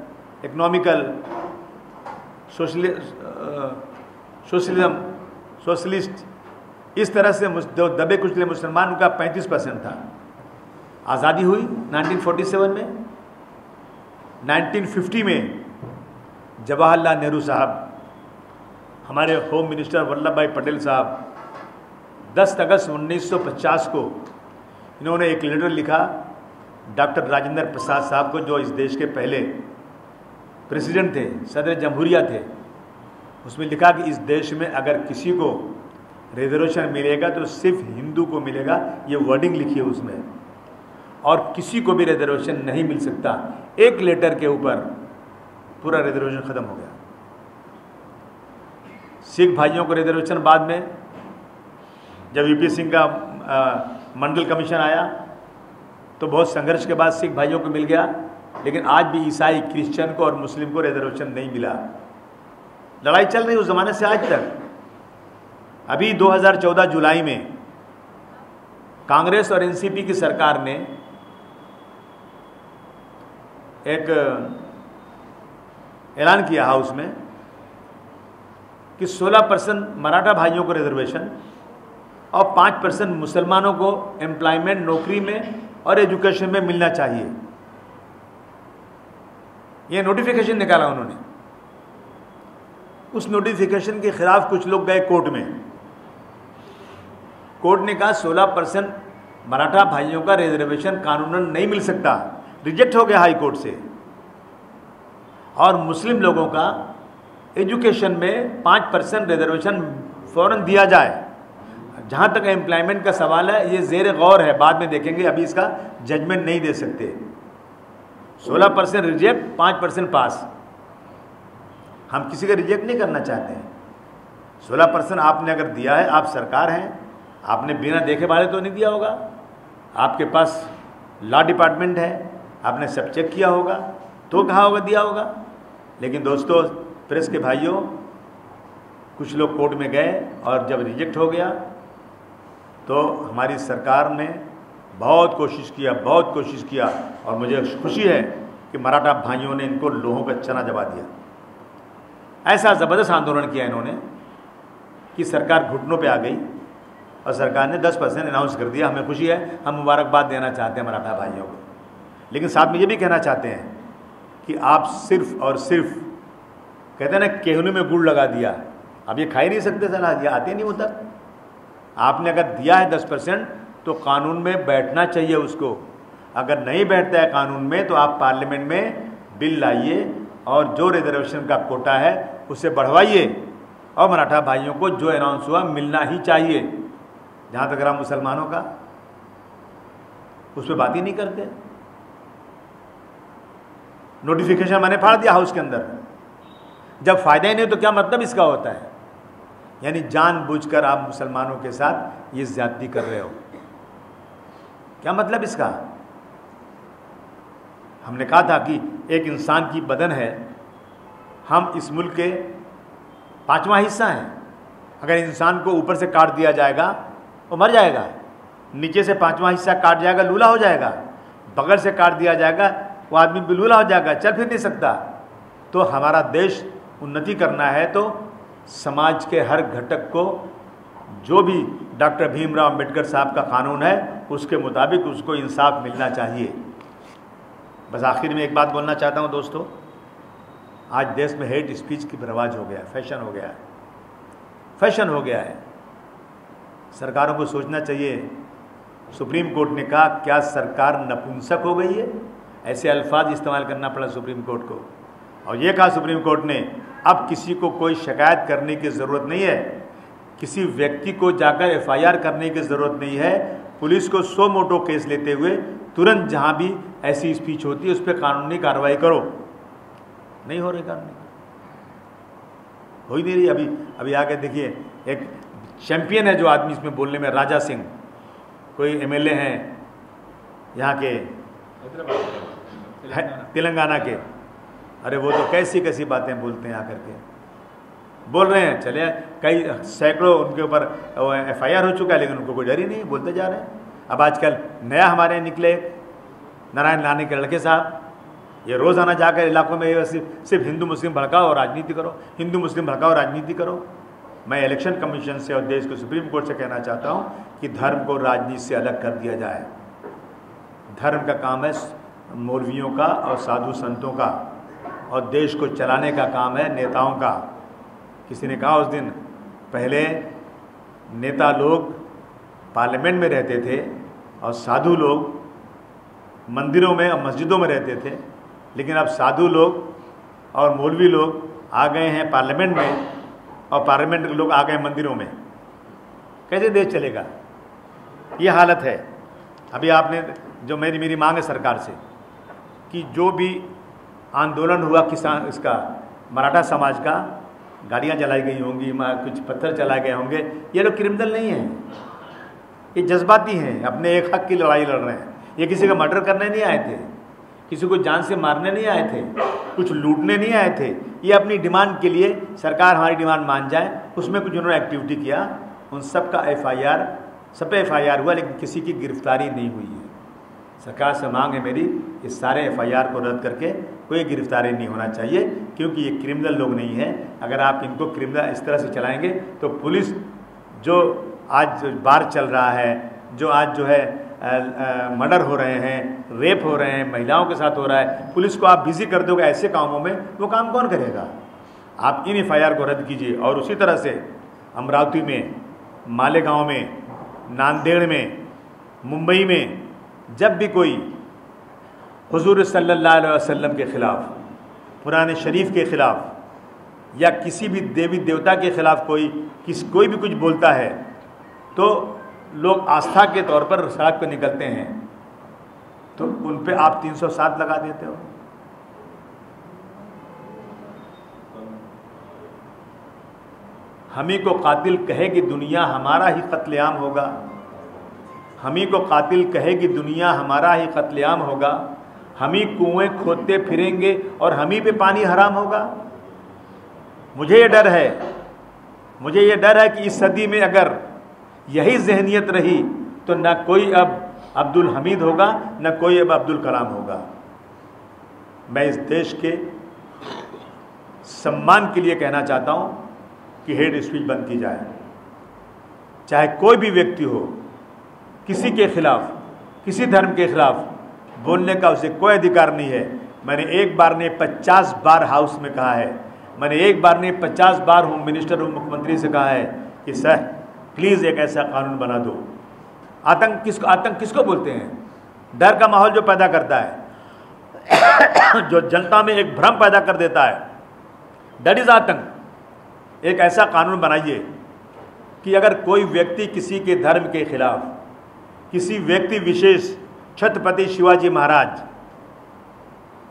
इकोनॉमिकल, सोशलिस्ट, इस तरह से जो दबे कुचले मुसलमान, उनका 35% था। आज़ादी हुई 1947 में। 1950 में जवाहरलाल नेहरू साहब, हमारे होम मिनिस्टर वल्लभ भाई पटेल साहब, 10 अगस्त 1950 को इन्होंने एक लेटर लिखा डॉक्टर राजेंद्र प्रसाद साहब को, जो इस देश के पहले प्रेसिडेंट थे, सदर जमहूरिया थे। उसमें लिखा कि इस देश में अगर किसी को रिजर्वेशन मिलेगा तो सिर्फ हिंदू को मिलेगा। ये वर्डिंग लिखी है उसमें, और किसी को भी रिजर्वेशन नहीं मिल सकता। एक लेटर के ऊपर पूरा रिजर्वेशन ख़त्म हो गया। सिख भाइयों को रिजर्वेशन बाद में, जब यूपी सिंह का मंडल कमीशन आया तो बहुत संघर्ष के बाद सिख भाइयों को मिल गया, लेकिन आज भी ईसाई, क्रिश्चियन को और मुस्लिम को रिजर्वेशन नहीं मिला। लड़ाई चल रही उस ज़माने से आज तक। अभी 2014 जुलाई में कांग्रेस और एनसीपी की सरकार ने एक ऐलान किया हाउस में कि 16% मराठा भाइयों को रिजर्वेशन और 5% मुसलमानों को एम्प्लॉयमेंट, नौकरी में और एजुकेशन में मिलना चाहिए। ये नोटिफिकेशन निकाला उन्होंने। उस नोटिफिकेशन के खिलाफ कुछ लोग गए कोर्ट में। कोर्ट ने कहा 16% मराठा भाइयों का रिजर्वेशन कानूनन नहीं मिल सकता, रिजेक्ट हो गया हाई कोर्ट से। और मुस्लिम लोगों का एजुकेशन में 5% रिजर्वेशन फौरन दिया जाए। जहाँ तक एम्प्लॉयमेंट का सवाल है, ये ज़ेर गौर है, बाद में देखेंगे, अभी इसका जजमेंट नहीं दे सकते। 16% रिजेक्ट, 5% पास। हम किसी का रिजेक्ट नहीं करना चाहते हैं। 16% आपने अगर दिया है, आप सरकार हैं, आपने बिना देखे वाले तो नहीं दिया होगा। आपके पास लॉ डिपार्टमेंट है, आपने सब चेक किया होगा तो कहा होगा, दिया होगा। लेकिन दोस्तों, प्रेस के भाइयों, कुछ लोग कोर्ट में गए और जब रिजेक्ट हो गया तो हमारी सरकार ने बहुत कोशिश किया और मुझे खुशी है कि मराठा भाइयों ने इनको लोहों का चना जमा दिया। ऐसा ज़बरदस्त आंदोलन किया इन्होंने कि सरकार घुटनों पे आ गई और सरकार ने 10% अनाउंस कर दिया। हमें खुशी है, हम मुबारकबाद देना चाहते हैं मराठा भाइयों को। लेकिन साथ में ये भी कहना चाहते हैं कि आप सिर्फ और सिर्फ, कहते हैं ना, केहनी में गुड़ लगा दिया, अब ये खा ही नहीं सकते सलाह, ये आते नहीं उधर। आपने अगर दिया है 10% तो कानून में बैठना चाहिए उसको। अगर नहीं बैठता है कानून में तो आप पार्लियामेंट में बिल लाइए और जो रिजर्वेशन का कोटा है उसे बढ़वाइए, और मराठा भाइयों को जो अनाउंस हुआ मिलना ही चाहिए। जहाँ तक रहा मुसलमानों का, उस पर बात ही नहीं करते। नोटिफिकेशन मैंने फाड़ दिया हाउस के अंदर। जब फायदा ही नहीं तो क्या मतलब इसका होता है? यानी जानबूझकर आप मुसलमानों के साथ ये ज्यादती कर रहे हो। क्या मतलब इसका? हमने कहा था कि एक इंसान की बदन है, हम इस मुल्क के 5वां हिस्सा हैं। अगर इंसान को ऊपर से काट दिया जाएगा वो मर जाएगा, नीचे से 5वां हिस्सा काट जाएगा लूला हो जाएगा, बगल से काट दिया जाएगा वो आदमी भी लूला हो जाएगा, चल फिर नहीं सकता। तो हमारा देश उन्नति करना है तो समाज के हर घटक को, जो भी डॉक्टर भीमराव अंबेडकर साहब का कानून है उसके मुताबिक उसको इंसाफ मिलना चाहिए। बस आखिर में एक बात बोलना चाहता हूँ दोस्तों, आज देश में हेट स्पीच की रवाज हो गया, फैशन हो गया है। सरकारों को सोचना चाहिए। सुप्रीम कोर्ट ने कहा क्या सरकार नपुंसक हो गई है? ऐसे अल्फाज इस्तेमाल करना पड़ा सुप्रीम कोर्ट को। और ये कहा सुप्रीम कोर्ट ने अब किसी को कोई शिकायत करने की ज़रूरत नहीं है, किसी व्यक्ति को जाकर एफआईआर करने की ज़रूरत नहीं है। पुलिस को सो मोटो केस लेते हुए तुरंत जहाँ भी ऐसी स्पीच होती है उस पर कानूनी कार्रवाई करो। नहीं हो रही कानूनी, हो ही नहीं रही। अभी आगे देखिए, एक चैंपियन है जो आदमी इसमें बोलने में, राजा सिंह, कोई एमएलए हैं यहाँ के तेलंगाना के। अरे वो तो कैसी कैसी बातें बोलते हैं आकर के, बोल रहे हैं। चले कई सैकड़ों उनके ऊपर एफआईआर हो चुका है, लेकिन उनको कोई डर ही नहीं, बोलते जा रहे हैं। अब आजकल नया हमारे यहाँ निकले नारायण राणे के लड़के साहब, ये रोज़ाना जाकर इलाकों में सिर्फ हिंदू मुस्लिम भड़काओ और राजनीति करो, हिंदू मुस्लिम भड़काओ राजनीति करो। मैं इलेक्शन कमीशन से और देश के सुप्रीम कोर्ट से कहना चाहता हूँ कि धर्म को राजनीति से अलग कर दिया जाए। धर्म का काम है मौलवियों का और साधु संतों का, और देश को चलाने का काम है नेताओं का। किसी ने कहा उस दिन, पहले नेता लोग पार्लियामेंट में रहते थे और साधु लोग मंदिरों में और मस्जिदों में रहते थे, लेकिन अब साधु लोग और मौलवी लोग आ गए हैं पार्लियामेंट में और पार्लियामेंट के लोग आ गए मंदिरों में। कैसे देश चलेगा? ये हालत है। अभी आपने जो मेरी मांग है सरकार से कि जो भी आंदोलन हुआ किसान इसका मराठा समाज का, गाड़ियाँ जलाई गई होंगी, कुछ पत्थर चलाए गए होंगे, ये लोग क्रिमिनल नहीं हैं, ये जज्बाती हैं, अपने एक हक की लड़ाई लड़ रहे हैं। ये किसी का मर्डर करने नहीं आए थे, किसी को जान से मारने नहीं आए थे, कुछ लूटने नहीं आए थे। ये अपनी डिमांड के लिए सरकार हमारी डिमांड मान जाए, उसमें कुछ उन्होंने एक्टिविटी किया, उन सब का एफआईआर, सब पे एफआईआर हुआ, लेकिन किसी की गिरफ्तारी नहीं हुई है। सरकार से मांग है मेरी, इस सारे एफआईआर को रद्द करके कोई गिरफ्तारी नहीं होना चाहिए, क्योंकि ये क्रिमिनल लोग नहीं हैं। अगर आप इनको क्रिमिनल इस तरह से चलाएंगे तो पुलिस जो आज बार चल रहा है, जो आज जो है मर्डर हो रहे हैं, रेप हो रहे हैं, महिलाओं के साथ हो रहा है, पुलिस को आप बिजी कर दोगे ऐसे कामों में, वो काम कौन करेगा? आप इन एफआईआर को रद्द कीजिए। और उसी तरह से अमरावती में, मालेगांव में, नांदेड़ में, मुंबई में जब भी कोई हुजूर सल्लल्लाहु अलैहि वसल्लम के ख़िलाफ़, कुरान शरीफ के ख़िलाफ़ या किसी भी देवी देवता के ख़िलाफ़ कोई भी कुछ बोलता है तो लोग आस्था के तौर पर सड़क पर निकलते हैं, तो उन पे आप 307 लगा देते हो। हमी को कातिल कहेगी दुनिया हमारा ही कत्लेआम होगा, हमी को कातिल कहेगी दुनिया हमारा ही कत्लेआम होगा, हमी कुएं खोदते फिरेंगे और हमी पे पानी हराम होगा। मुझे ये डर है कि इस सदी में अगर यही जहनियत रही तो ना कोई अब अब्दुल हमीद होगा, ना कोई अब अब्दुल कलाम होगा। मैं इस देश के सम्मान के लिए कहना चाहता हूँ कि हेट स्पीच बंद की जाए। चाहे कोई भी व्यक्ति हो, किसी के खिलाफ, किसी धर्म के खिलाफ बोलने का उसे कोई अधिकार नहीं है। मैंने एक बार ने 50 बार हाउस में कहा है, मैंने एक बार ने 50 बार होम मिनिस्टर और मुख्यमंत्री से कहा है कि सर प्लीज़ एक ऐसा कानून बना दो। आतंक किसको बोलते हैं? डर का माहौल जो पैदा करता है जो जनता में एक भ्रम पैदा कर देता है, दैट इज़ आतंक। एक ऐसा कानून बनाइए कि अगर कोई व्यक्ति किसी के धर्म के खिलाफ, किसी व्यक्ति विशेष, छत्रपति शिवाजी महाराज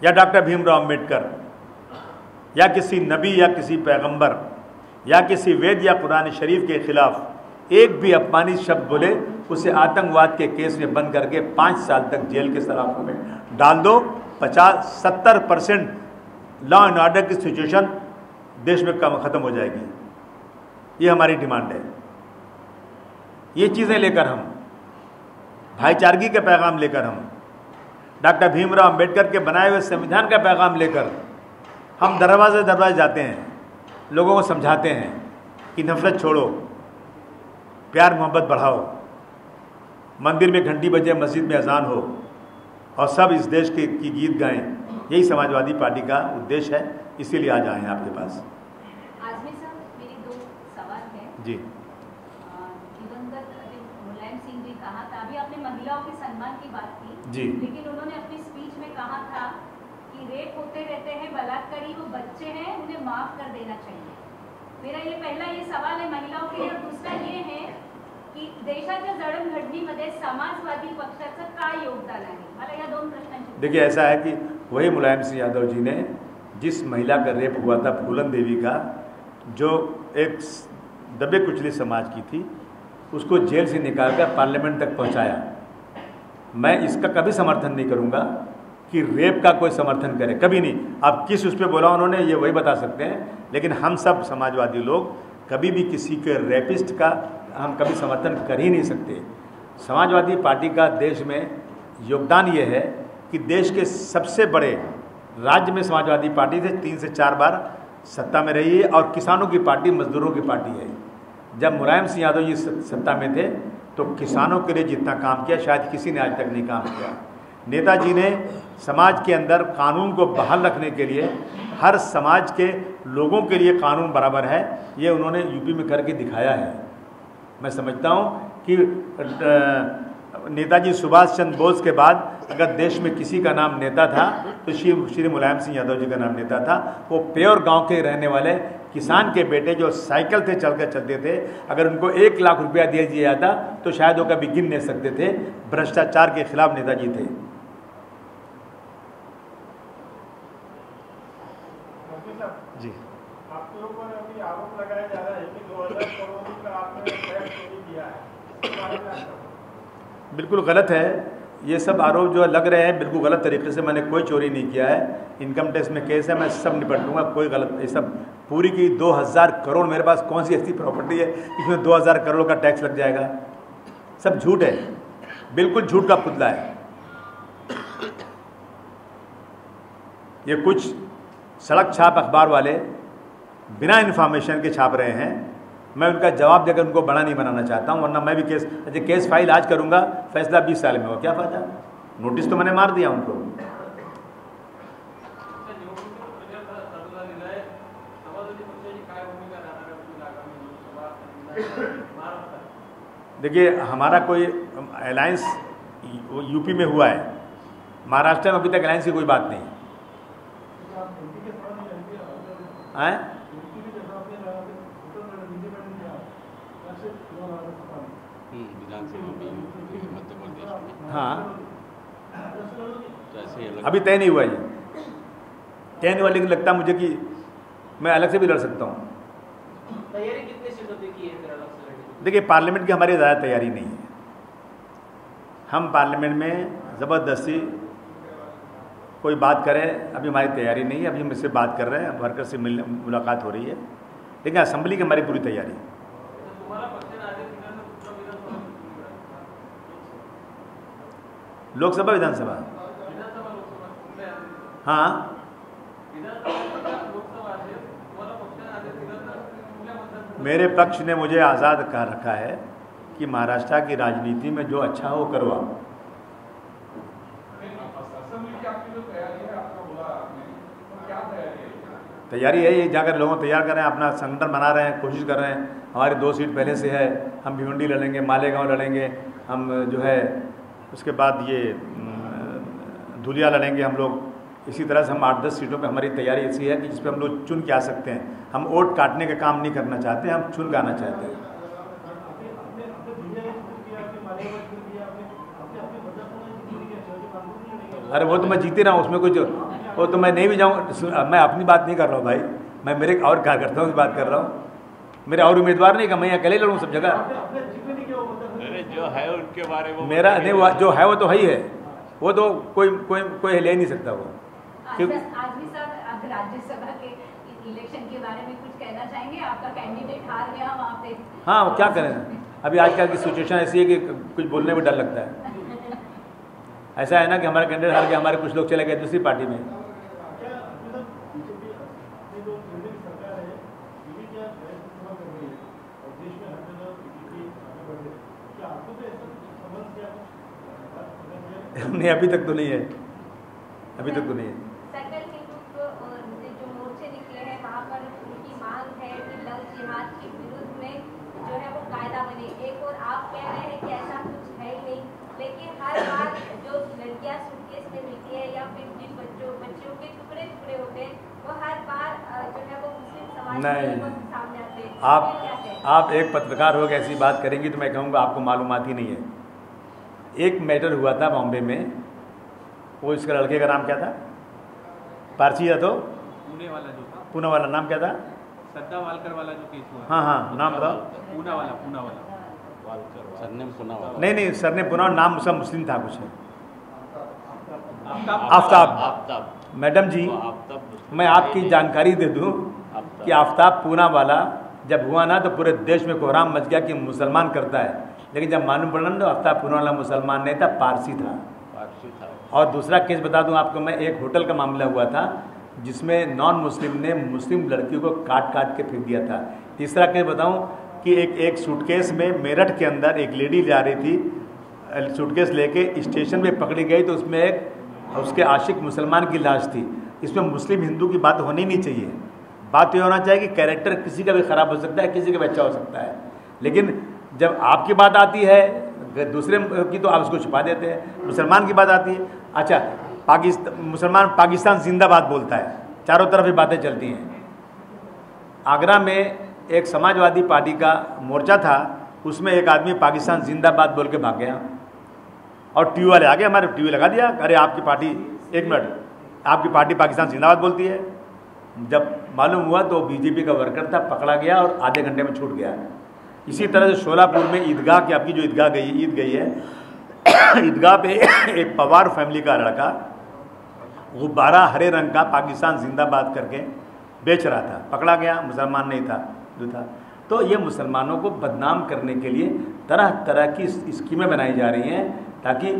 या डॉक्टर भीमराव अंबेडकर या किसी नबी या किसी पैगंबर या किसी वेद या कुरान शरीफ के खिलाफ एक भी अपमानित शब्द बोले, उसे आतंकवाद के केस में बंद करके 5 साल तक जेल के सलाखों में डाल दो। 50-70% लॉ एंड ऑर्डर की सिचुएशन देश में ख़त्म हो जाएगी। ये हमारी डिमांड है। ये चीज़ें लेकर हम, भाईचारगी का पैगाम लेकर हम, डॉक्टर भीमराव अंबेडकर के बनाए हुए संविधान का पैगाम लेकर हम दरवाजे जाते हैं, लोगों को समझाते हैं कि नफरत छोड़ो, प्यार मोहब्बत बढ़ाओ, मंदिर में घंटी बजे, मस्जिद में अजान हो और सब इस देश की गीत गाएं। यही समाजवादी पार्टी का उद्देश्य है, इसीलिए आज आए हैं आपके पास। आजमी साहब, मेरी 2 सवाल हैं। जी। दिवंगत कहा था, अभी आपने महिलाओं के सम्मान की बात की जी, लेकिन उन्होंने अपनी स्पीच में कहा था कि रेप होते रहते हैं, बलात्कारी वो बच्चे हैं, उन्हें माफ कर देना चाहिए। मेरा ये पहला ये सवाल है महिलाओं के लिए, और दूसरा ये है की देशाच्या जडणघडणीमध्ये समाजवादी पक्षाचं काय योगदान आहे? मला या दोन प्रश्नांची। देखिए ऐसा है कि वही मुलायम सिंह यादव जी ने जिस महिला का रेप हुआ था फूलन देवी का, जो एक दबे कुचले समाज की थी, उसको जेल से निकालकर पार्लियामेंट तक पहुंचाया। मैं इसका कभी समर्थन नहीं करूंगा कि रेप का कोई समर्थन करे, कभी नहीं। अब किस उस पर बोला उन्होंने ये वही बता सकते हैं, लेकिन हम सब समाजवादी लोग कभी भी किसी के रेपिस्ट का हम कभी समर्थन कर ही नहीं सकते। समाजवादी पार्टी का देश में योगदान ये है कि देश के सबसे बड़े राज्य में समाजवादी पार्टी से 3 से 4 बार सत्ता में रही है, और किसानों की पार्टी मजदूरों की पार्टी है। जब मुलायम सिंह यादव जी सत्ता में थे तो किसानों के लिए जितना काम किया शायद किसी ने आज तक नहीं काम किया। नेताजी ने समाज के अंदर कानून को बहाल रखने के लिए हर समाज के लोगों के लिए कानून बराबर है, ये उन्होंने यूपी में करके दिखाया है। मैं समझता हूँ कि नेताजी सुभाष चंद्र बोस के बाद अगर देश में किसी का नाम नेता था तो श्री मुलायम सिंह यादव जी का नाम नेता था। वो प्योर गांव के रहने वाले किसान के बेटे जो साइकिल से चलते थे, अगर उनको 1 लाख रुपया दे दिया जाता तो शायद वो कभी गिन नहीं सकते थे। भ्रष्टाचार के खिलाफ नेताजी थे। जी, आपके ऊपर अभी आरोप लगाया जा रहा है कि 2000 करोड़ का आपने टैक्स चोरी किया है। बिल्कुल गलत है। ये सब आरोप जो लग रहे हैं बिल्कुल गलत तरीके से। मैंने कोई चोरी नहीं किया है। इनकम टैक्स में केस है, मैं सब निपट लूँगा, कोई गलत। ये सब पूरी की 2000 करोड़ मेरे पास कौन सी ऐसी प्रॉपर्टी है इसमें 2000 करोड़ का टैक्स लग जाएगा? सब झूठ है, बिल्कुल झूठ का पुतला है। ये कुछ सड़क छाप अखबार वाले बिना इन्फॉर्मेशन के छाप रहे हैं। मैं उनका जवाब देकर उनको बड़ा नहीं बनाना चाहता हूं, वरना मैं भी केस फाइल आज करूंगा, फैसला 20 साल में हो, क्या फायदा? नोटिस तो मैंने मार दिया उनको। देखिए हमारा कोई अलायंस यूपी में हुआ है, महाराष्ट्र में अभी तक अलायंस की कोई बात नहीं है। हाँ, अभी तय नहीं हुआ ये, तय नहीं हुआ, लेकिन लगता मुझे कि मैं अलग से भी लड़ सकता हूँ। तैयारी कितने सीटों तक की है फिर अलग से लड़ने? देखिए पार्लियामेंट की हमारी ज़्यादा तैयारी नहीं है। हम पार्लियामेंट में ज़बरदस्ती कोई बात करें, अभी हमारी तैयारी नहीं है। अभी हम इससे बात कर रहे हैं, वर्कर से मुलाकात हो रही है, लेकिन असेंबली की हमारी पूरी तैयारी है। लोकसभा विधानसभा, हाँ, मेरे पक्ष ने मुझे आज़ाद कह रखा है कि महाराष्ट्र की राजनीति में जो अच्छा हो करवाओ। तैयारी है, ये जाकर लोगों को तैयार कर रहे हैं, अपना संगठन बना रहे हैं, कोशिश कर रहे हैं। हमारी 2 सीट पहले से है, हम भिवंडी लड़ेंगे, मालेगांव लड़ेंगे, हम जो है उसके बाद ये धुलिया लड़ेंगे हम लोग। इसी तरह से हम 8-10 सीटों पे हमारी तैयारी ऐसी है कि जिस पे हम लोग चुन के आ सकते हैं। हम वोट काटने का काम नहीं करना चाहते, हम चुन के आना चाहते हैं। अरे वो तो मैं जीते रहा हूँ, उसमें कुछ, वो तो मैं नहीं भी जाऊँ। मैं अपनी बात नहीं कर रहा हूँ भाई, मैं मेरे और क्या करता हूँ बात कर रहा हूँ। मेरे और उम्मीदवार नहीं, मैं अकेले लड़ूँ सब जगह। अरे जो है उनके बारे में मेरा नहीं, वो जो है वो तो है ही है, वो तो कोई ले नहीं सकता वो। आज भी साहब, आप राज्यसभा के इलेक्शन के बारे में कुछ कहना चाहेंगे? आपका कैंडिडेट हार गया वहाँ पे। हाँ, वो क्या करें, अभी आजकल की सिचुएशन ऐसी है कि कुछ बोलने में डर लगता है। ऐसा है ना कि हमारा कैंडिडेट हार गया, हमारे कुछ लोग चले गए दूसरी पार्टी में। नहीं, अभी तक तो नहीं है, अभी तक तो नहीं है। सर्कल के जो मोर्चे निकले हैं वहाँ पर उनकी मांग है कि लव जिहाद के विरुद्ध में जो है वो कायदा बने। एक और आप कह रहे हैं कि ऐसा कुछ है नहीं। सामने आते हैं, फिर क्या कहते हैं? आप एक पत्रकार हो गए ऐसी बात करेंगी तो मैं कहूँगा आपको मालूमात ही नहीं है। एक मैटर हुआ था बॉम्बे में, वो इसके लड़के का नाम क्या था? पारसी था तो पुणे वाला जो था, पूना वाला नाम क्या था? सद्दा वालकर वाला जो केस हुआ, हाँ हाँ, नाम बताओ। पूना वाला वालकर सरनेम पुना वाला। नहीं सर ने पुना, नाम उसका मुस्लिम था कुछ है। आफ्ताब आफ्ताब। मैडम जी, मैं आपकी जानकारी दे दूं कि आफ्ताब पूना वाला जब हुआ ना तो पूरे देश में कोहराम मच गया कि मुसलमान करता है, लेकिन जब मालूम पड़ा ना तो आफ्ताब पूना वाला मुसलमान नहीं था, पारसी था। और दूसरा केस बता दूं आपको मैं, एक होटल का मामला हुआ था जिसमें नॉन मुस्लिम ने मुस्लिम लड़कियों को काट काट के फेंक दिया था। तीसरा केस बताऊं कि एक सूटकेस में मेरठ के अंदर एक लेडी जा रही थी, सूटकेस लेके स्टेशन पे पकड़ी गई तो उसमें एक उसके आशिक मुसलमान की लाश थी। इसमें मुस्लिम हिंदू की बात होनी नहीं चाहिए। बात ये होना चाहिए कि कैरेक्टर किसी का भी ख़राब हो सकता है, किसी का भी अच्छा हो सकता है, लेकिन जब आपकी बात आती है दूसरे की तो आप उसको छुपा देते हैं। मुसलमान की बात आती है, अच्छा मुसलमान पाकिस्तान जिंदाबाद बोलता है, चारों तरफ ही बातें चलती हैं। आगरा में एक समाजवादी पार्टी का मोर्चा था, उसमें एक आदमी पाकिस्तान जिंदाबाद बोल के भाग गया और टीवी वाले आगे हमारे टीवी लगा दिया, अरे आपकी पार्टी, एक मिनट, आपकी पार्टी पाकिस्तान जिंदाबाद बोलती है। जब मालूम हुआ तो बीजेपी का वर्कर था, पकड़ा गया और आधे घंटे में छूट गया। इसी तरह से शोलापुर में ईदगाह की, आपकी जो ईद गई है ईदगाह पे एक पवार फैमिली का लड़का गुब्बारा हरे रंग का पाकिस्तान जिंदाबाद करके बेच रहा था, पकड़ा गया, मुसलमान नहीं था, जो था। तो ये मुसलमानों को बदनाम करने के लिए तरह तरह की स्कीमें बनाई जा रही हैं ताकि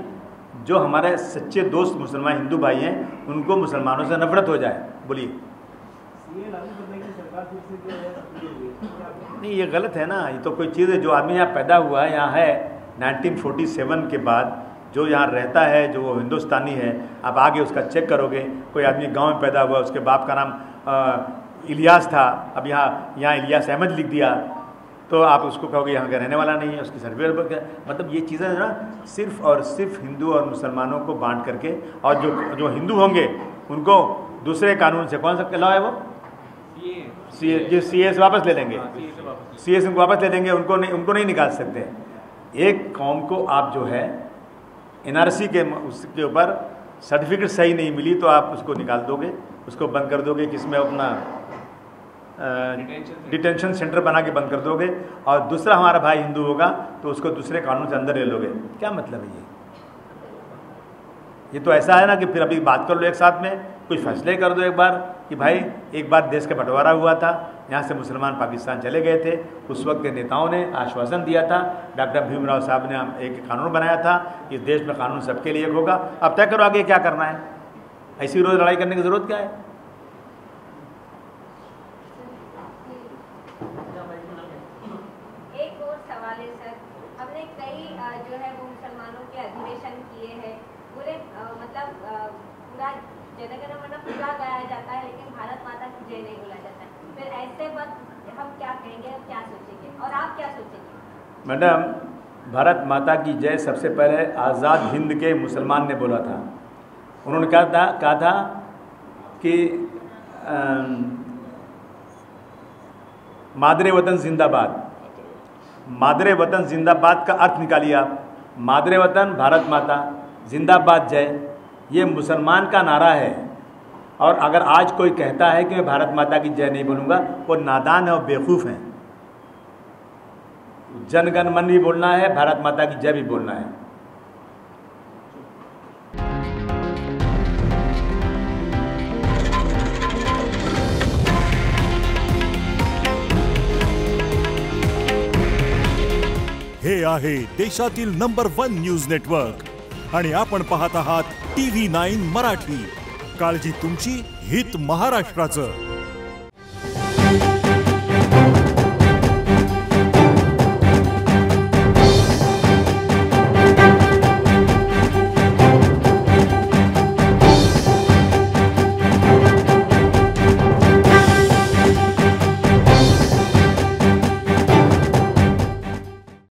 जो हमारे सच्चे दोस्त मुसलमान हिंदू भाई हैं उनको मुसलमानों से नफरत हो जाए। बोलिए। नहीं, ये गलत है ना, ये तो कोई चीज़ है, जो आदमी यहाँ पैदा हुआ है, यहाँ है 1947 के बाद जो यहाँ रहता है, जो वो हिंदुस्तानी है, आप आगे उसका चेक करोगे, कोई आदमी गांव में पैदा हुआ, उसके बाप का नाम इलियास था, अब यहाँ इलियास अहमद लिख दिया, तो आप उसको कहोगे यहाँ का रहने वाला नहीं है, उसकी सर्वे। मतलब ये चीज़ें ना सिर्फ और सिर्फ हिंदू और मुसलमानों को बांट करके, और जो हिंदू होंगे उनको दूसरे कानून से, कौन सा लॉ है वो, CA से वापस ले लेंगे, CA से वापस ले लेंगे, उनको नहीं निकाल सकते। एक कौम को आप जो है NRC के उसके ऊपर सर्टिफिकेट सही नहीं मिली तो आप उसको निकाल दोगे, उसको बंद कर दोगे, किसमें अपना डिटेंशन सेंटर बना के बंद कर दोगे, और दूसरा हमारा भाई हिंदू होगा तो उसको दूसरे कानून से अंदर ले लोगे। क्या मतलब है ये तो ऐसा है ना कि फिर अभी बात कर लो एक साथ में, कुछ फैसले कर दो एक बार कि भाई एक बार देश का बंटवारा हुआ था, यहाँ से मुसलमान पाकिस्तान चले गए थे, उस वक्त के नेताओं ने आश्वासन दिया था, डॉक्टर भीमराव साहब ने एक कानून बनाया था, इस देश में कानून सबके लिए होगा। अब तय करो आगे क्या करना है, ऐसी रोज लड़ाई करने की ज़रूरत क्या है। एक और सवाल है सर, हमने कई जो है वो मुसलमानों के अधिवेशन किए हैं, पूरे मतलब पूरा जनगण मन पूरा गाया जाता है, लेकिन भारत माता की जय नहीं बोला जाता है। फिर ऐसे वक्त हम क्या कहेंगे और क्या सोचेंगे, और आप क्या सोचेंगे? मैडम, भारत माता की जय सबसे पहले आज़ाद हिंद के मुसलमान ने बोला था। उन्होंने कहा था कि मादरे वतन जिंदाबाद। मादरे वतन जिंदाबाद का अर्थ निकालिए आप, मादरे वतन भारत माता, जिंदाबाद जय, ये मुसलमान का नारा है। और अगर आज कोई कहता है कि मैं भारत माता की जय नहीं बोलूँगा, वो नादान है और बेवकूफ़ हैं। जनगण मन भी बोलना है, भारत माता की जय भी बोलना है। हे आहे देशातील नंबर 1 न्यूज नेटवर्क आणि आपण पाहत आहात TV9 मराठी। काळजी तुमची, हित महाराष्ट्राचं।